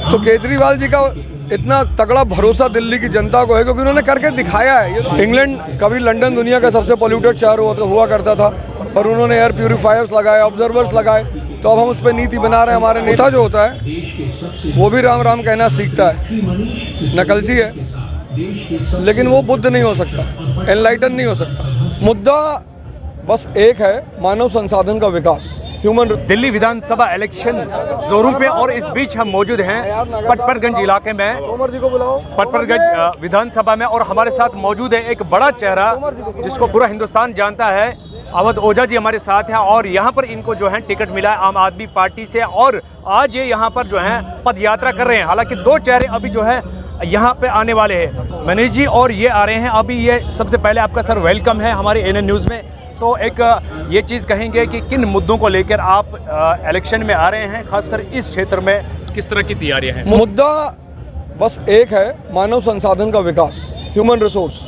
तो केजरीवाल जी का इतना तगड़ा भरोसा दिल्ली की जनता को है क्योंकि उन्होंने करके दिखाया है। ये इंग्लैंड कभी लंदन दुनिया का सबसे पोल्यूटेड शहर हुआ करता था, पर उन्होंने एयर प्यूरीफायर्स लगाए, ऑब्जर्वर्स लगाए, तो अब हम उस पर नीति बना रहे हैं। हमारे नेता जो होता है वो भी राम राम कहना सीखता है, नकलची है, लेकिन वो बुद्ध नहीं हो सकता, एनलाइटन नहीं हो सकता। मुद्दा बस एक है, मानव संसाधन का विकास, ह्यूमन। दिल्ली विधानसभा इलेक्शन जोरों पे और इस बीच हम मौजूद हैं पटपरगंज इलाके में, पटपरगंज विधानसभा में, और हमारे साथ मौजूद है एक बड़ा चेहरा जिसको पूरा हिंदुस्तान जानता है। अवध ओझा जी हमारे साथ हैं और यहाँ पर इनको जो है टिकट मिला है आम आदमी पार्टी से, और आज ये यहाँ पर जो है पद यात्रा कर रहे हैं। हालांकि दो चेहरे अभी जो है यहाँ पे आने वाले हैं, मनीष जी और ये आ रहे हैं अभी। ये सबसे पहले आपका सर वेलकम है हमारे एएनएन न्यूज़ में। तो एक ये चीज़ कहेंगे कि किन मुद्दों को लेकर आप इलेक्शन में आ रहे हैं, खासकर इस क्षेत्र में किस तरह की तैयारियां हैं? मुद्दा बस एक है, मानव संसाधन का विकास, ह्यूमन रिसोर्स।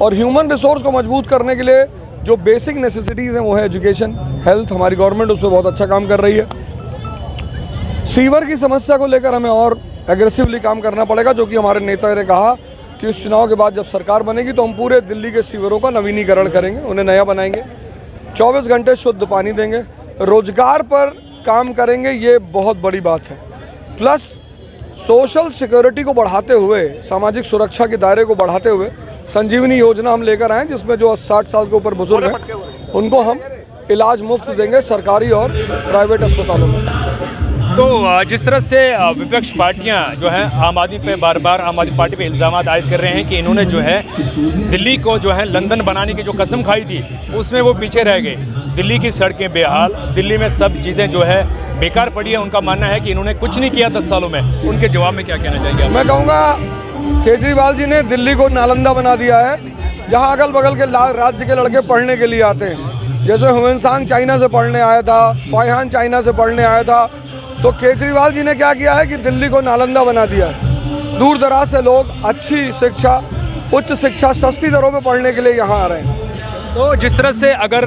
और ह्यूमन रिसोर्स को मजबूत करने के लिए जो बेसिक नेसेसिटीज़ हैं वो है एजुकेशन, हेल्थ। हमारी गवर्नमेंट उस पर बहुत अच्छा काम कर रही है। सीवर की समस्या को लेकर हमें और एग्रेसिवली काम करना पड़ेगा, जो कि हमारे नेता ने कहा कि इस चुनाव के बाद जब सरकार बनेगी तो हम पूरे दिल्ली के सीवरों का नवीनीकरण करेंगे, उन्हें नया बनाएंगे, 24 घंटे शुद्ध पानी देंगे, रोजगार पर काम करेंगे, ये बहुत बड़ी बात है। प्लस सोशल सिक्योरिटी को बढ़ाते हुए, सामाजिक सुरक्षा के दायरे को बढ़ाते हुए संजीवनी योजना हम लेकर आए, जिसमें जो 60 साल के ऊपर बुजुर्ग हैं उनको हम इलाज मुफ्त देंगे सरकारी और प्राइवेट अस्पतालों में। तो जिस तरह से विपक्ष पार्टियां जो है आम आदमी पे बार बार आम आदमी पार्टी पे इल्ज़ाम आयद कर रहे हैं कि इन्होंने जो है दिल्ली को जो है लंदन बनाने की जो कसम खाई थी उसमें वो पीछे रह गए। दिल्ली की सड़कें बेहाल, दिल्ली में सब चीज़ें जो है बेकार पड़ी है। उनका मानना है कि इन्होंने कुछ नहीं किया 10 सालों में। उनके जवाब में क्या कहना चाहेंगे? मैं कहूँगा केजरीवाल जी ने दिल्ली को नालंदा बना दिया है, जहाँ अगल बगल के राज्य के लड़के पढ़ने के लिए आते हैं। जैसे ह्यूएन चाइना से पढ़ने आया था, फाइहान चाइना से पढ़ने आया था, तो केजरीवाल जी ने क्या किया है कि दिल्ली को नालंदा बना दिया है। दूर दराज से लोग अच्छी शिक्षा, उच्च शिक्षा सस्ती दरों में पढ़ने के लिए यहाँ आ रहे हैं। तो जिस तरह से अगर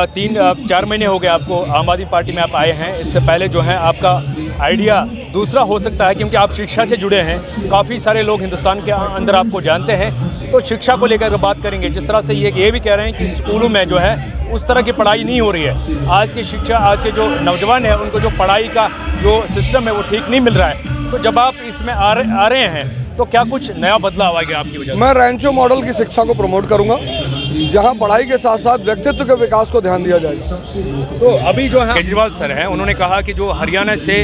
3-4 महीने हो गए आपको आम आदमी पार्टी में आप आए हैं, इससे पहले जो है आपका आइडिया दूसरा हो सकता है क्योंकि आप शिक्षा से जुड़े हैं, काफ़ी सारे लोग हिंदुस्तान के अंदर आपको जानते हैं। तो शिक्षा को लेकर बात करेंगे, जिस तरह से ये भी कह रहे हैं कि स्कूलों में जो है उस तरह की पढ़ाई नहीं हो रही है। आज की शिक्षा, आज के जो नौजवान हैं उनको जो पढ़ाई का जो सिस्टम है वो ठीक नहीं मिल रहा है। तो जब आप इसमें आ रहे हैं तो क्या कुछ नया बदलाव आएगा आपकी वजह से? मैं रैंचो मॉडल की शिक्षा को प्रमोट करूंगा, जहां पढ़ाई के साथ साथ व्यक्तित्व के विकास को ध्यान दिया जाएगा। तो अभी जो है केजरीवाल सर हैं, उन्होंने कहा कि जो हरियाणा से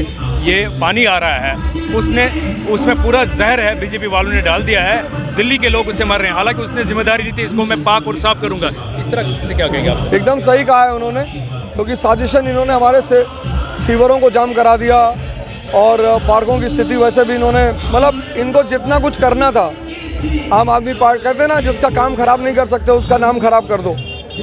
ये पानी आ रहा है उसमें पूरा जहर है, बीजेपी वालों ने डाल दिया है, दिल्ली के लोग उससे मर रहे हैं। हालांकि उसने जिम्मेदारी ली थी, इसको मैं पाक और साफ करूंगा। इस तरह से क्या कहेंगे आप? एकदम सही कहा है उन्होंने, क्योंकि साजिशन इन्होंने हमारे से सीवरों को जाम करा दिया और पार्कों की स्थिति वैसे भी इन्होंने, मतलब इनको जितना कुछ करना था, आम आदमी पार्टी कहते हैं ना, जिसका काम खराब नहीं कर सकते उसका नाम खराब कर दो।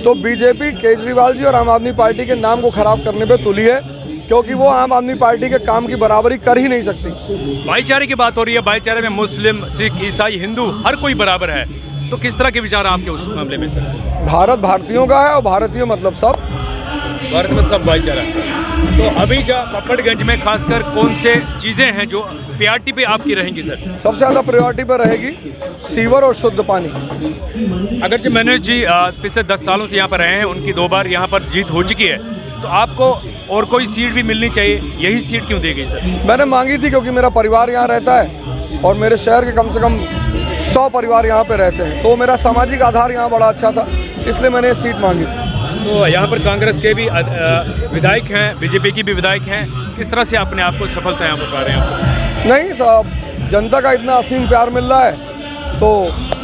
तो बीजेपी केजरीवाल जी और आम आदमी पार्टी के नाम को खराब करने पे तुली है, क्योंकि वो आम आदमी पार्टी के काम की बराबरी कर ही नहीं सकती। भाईचारे की बात हो रही है, भाईचारे में मुस्लिम, सिख, ईसाई, हिंदू हर कोई बराबर है। तो किस तरह के विचार आपके उस मामले में? भारत भारतीयों का है और भारतीय मतलब सब, भारत में सब भाईचारा। तो अभी जो पटपरगंज में खासकर कौन से चीज़ें हैं जो प्रायोरिटी पे आपकी रहेंगी सर? सबसे ज़्यादा प्रायोरिटी पर रहेगी सीवर और शुद्ध पानी। अगर जो मनोज जी पिछले 10 सालों से यहाँ पर रहे हैं, उनकी 2 बार यहाँ पर जीत हो चुकी है, तो आपको और कोई सीट भी मिलनी चाहिए, यही सीट क्यों दी गई सर? मैंने मांगी थी क्योंकि मेरा परिवार यहाँ रहता है और मेरे शहर के कम से कम 100 परिवार यहाँ पे रहते हैं, तो मेरा सामाजिक आधार यहाँ बड़ा अच्छा था, इसलिए मैंने ये सीट मांगी। तो यहाँ पर कांग्रेस के भी विधायक हैं, बीजेपी की भी विधायक हैं, किस तरह से अपने आप को सफलता यहाँ पर पा रहे हैं आप? नहीं साहब, जनता का इतना असीम प्यार मिल रहा है तो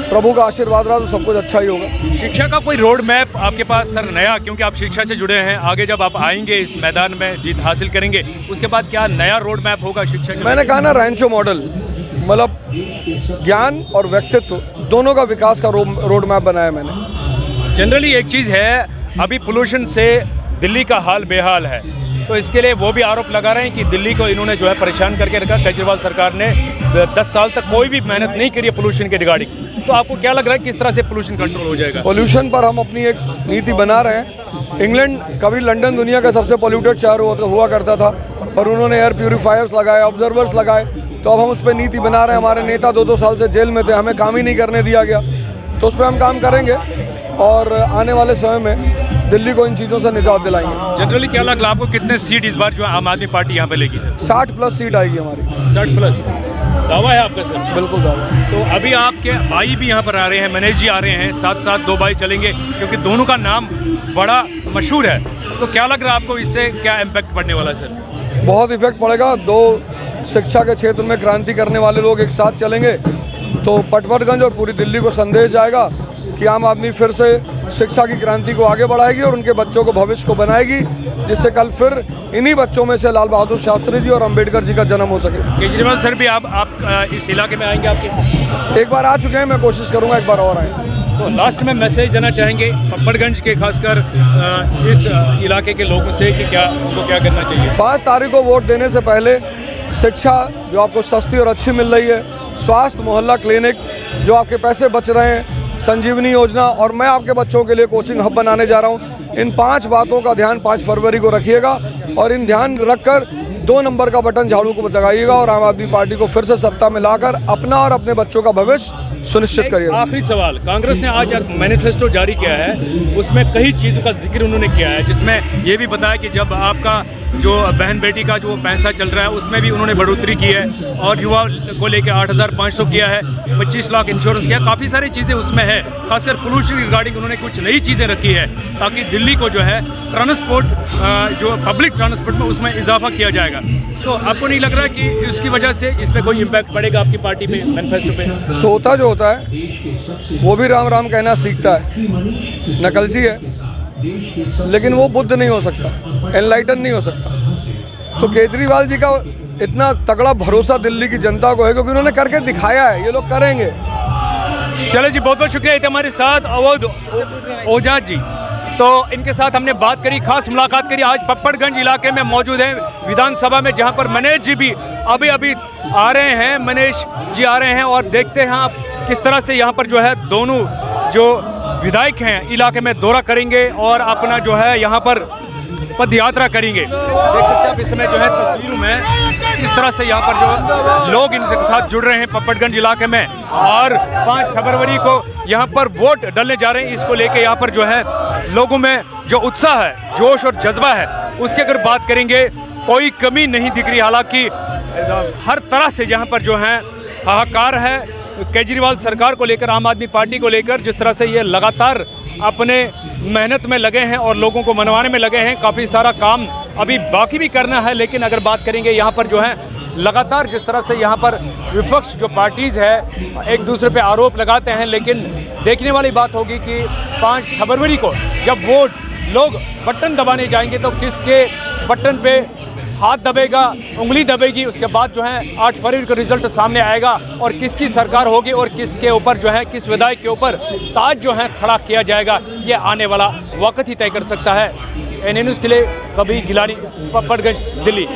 प्रभु का आशीर्वाद रहा तो सब कुछ अच्छा ही होगा। शिक्षा का कोई रोड मैप आपके पास सर नया, क्योंकि आप शिक्षा से जुड़े हैं, आगे जब आप आएंगे इस मैदान में जीत हासिल करेंगे उसके बाद क्या नया रोड मैप होगा शिक्षा का? मैंने कहा ना, रैंचो मॉडल, मतलब ज्ञान और व्यक्तित्व दोनों का विकास का रोड मैप बनाया मैंने। जनरली एक चीज़ है, अभी पोल्यूशन से दिल्ली का हाल बेहाल है, तो इसके लिए वो भी आरोप लगा रहे हैं कि दिल्ली को इन्होंने जो है परेशान करके रखा। केजरीवाल सरकार ने 10 साल तक कोई भी मेहनत नहीं करी है पोल्यूशन के रिगार्डिंग। तो आपको क्या लग रहा है किस तरह से पोल्यूशन कंट्रोल हो जाएगा? पोल्यूशन पर हम अपनी एक नीति बना रहे हैं। इंग्लैंड कभी लंदन दुनिया का सबसे पोल्यूटेड शहर हुआ करता था, और उन्होंने एयर प्यूरीफायर्स लगाए, ऑब्जर्वर्स लगाए, तो अब हम उस पर नीति बना रहे हैं। हमारे नेता 2-2 साल से जेल में थे, हमें काम ही नहीं करने दिया गया, तो उस पर हम काम करेंगे और आने वाले समय में दिल्ली को इन चीज़ों से निजात दिलाएंगे। जनरली क्या लग रहा है आपको, कितने सीट इस बार जो है आम आदमी पार्टी यहाँ पे लेगी सर? 60+ सीट आएगी हमारी। 60+ दावा है आपका सर? बिल्कुल दावा। तो अभी आपके भाई भी यहाँ पर आ रहे हैं, मनीष जी आ रहे हैं, साथ साथ 2 भाई चलेंगे, क्योंकि दोनों का नाम बड़ा मशहूर है। तो क्या लग रहा है आपको, इससे क्या इम्पैक्ट पड़ने वाला है सर? बहुत इफेक्ट पड़ेगा। 2 शिक्षा के क्षेत्र में क्रांति करने वाले लोग एक साथ चलेंगे तो पटवर्धन और पूरी दिल्ली को संदेश जाएगा कि आम आदमी फिर से शिक्षा की क्रांति को आगे बढ़ाएगी और उनके बच्चों को भविष्य को बनाएगी, जिससे कल फिर इन्हीं बच्चों में से लाल बहादुर शास्त्री जी और अंबेडकर जी का जन्म हो सके। केजरीवाल सर भी आप इस इलाके में आएंगे आपके? एक बार आ चुके हैं, मैं कोशिश करूंगा एक बार और आए। तो लास्ट में मैसेज देना चाहेंगे पप्पड़गंज के, खासकर इस इलाके के लोगों से, कि क्या उनको क्या करना चाहिए? 5 तारीख को वोट देने से पहले शिक्षा जो आपको सस्ती और अच्छी मिल रही है, स्वास्थ्य मोहल्ला क्लिनिक जो आपके पैसे बच रहे हैं, संजीवनी योजना, और मैं आपके बच्चों के लिए कोचिंग हब बनाने जा रहा हूं। इन 5 बातों का ध्यान 5 फरवरी को रखिएगा और इन ध्यान रखकर 2 नंबर का बटन झाड़ू को दबाइएगा और आम आदमी पार्टी को फिर से सत्ता में लाकर अपना और अपने बच्चों का भविष्य सुनिश्चित करिएगा। आखिरी सवाल, कांग्रेस ने आज एक मैनिफेस्टो जारी किया है, उसमें कई चीज़ों का जिक्र उन्होंने किया है, जिसमें ये भी बताया कि जब आपका जो बहन बेटी का जो पैसा चल रहा है उसमें भी उन्होंने बढ़ोतरी की है, और युवा को लेकर 8,500 किया है, 25 लाख इंश्योरेंस किया, काफ़ी सारी चीज़ें उसमें है। खासकर पोल्यूशन रिगार्डिंग उन्होंने कुछ नई चीज़ें रखी है, ताकि दिल्ली को जो है ट्रांसपोर्ट, जो पब्लिक ट्रांसपोर्ट में उसमें इजाफा किया जाएगा। तो आपको नहीं लग रहा है कि इसकी वजह से इस पर कोई इम्पैक्ट पड़ेगा आपकी पार्टी पे, मैनिफेस्टो पे? तो होता जो होता है वो भी राम राम कहना सीखता है, नकलची है, लेकिन वो बुद्ध नहीं हो सकता, एनलाइटन नहीं हो सकता। तो केजरीवाल जी का इतना तगड़ा भरोसा दिल्ली की जनता को है क्योंकि उन्होंने करके दिखाया है, ये लोग करेंगे। चलो जी, बहुत बहुत शुक्रिया। ये थे हमारे साथ अवध ओझा जी। तो इनके साथ हमने बात करी, खास मुलाकात करी। आज पप्पड़गंज इलाके में मौजूद हैं विधानसभा में, जहां पर मनीष जी भी अभी अभी आ रहे हैं, मनीष जी आ रहे हैं, और देखते हैं आप किस तरह से यहां पर जो है दोनों जो विधायक हैं इलाके में दौरा करेंगे और अपना जो है यहाँ पर पद यात्रा करेंगे। देख सकते हैं आप इस समय जो है तस्वीरों में किस तरह से यहाँ पर जो लोग इनके साथ जुड़ रहे हैं पप्पड़गंज इलाके में, और 5 फरवरी को यहाँ पर वोट डालने जा रहे हैं। इसको लेके यहाँ पर जो है लोगों में जो उत्साह है, जोश और जज्बा है, उसकी अगर बात करेंगे कोई कमी नहीं दिख रही। हालांकि हर तरह से यहाँ पर जो है हाहाकार है केजरीवाल सरकार को लेकर, आम आदमी पार्टी को लेकर, जिस तरह से ये लगातार अपने मेहनत में लगे हैं और लोगों को मनवाने में लगे हैं। काफ़ी सारा काम अभी बाकी भी करना है, लेकिन अगर बात करेंगे यहाँ पर जो है लगातार जिस तरह से यहाँ पर विपक्ष जो पार्टीज़ है एक दूसरे पे आरोप लगाते हैं, लेकिन देखने वाली बात होगी कि 5 फरवरी को जब वोट लोग बटन दबाने जाएंगे तो किसके बटन पे हाथ दबेगा, उंगली दबेगी, उसके बाद जो है 8 फरवरी को रिजल्ट सामने आएगा और किसकी सरकार होगी और किसके ऊपर जो है, किस विधायक के ऊपर ताज जो है खड़ा किया जाएगा, ये आने वाला वक्त ही तय कर सकता है। एनए न्यूज़ के लिए कभी गिलानी, पप्पड़गंज, दिल्ली।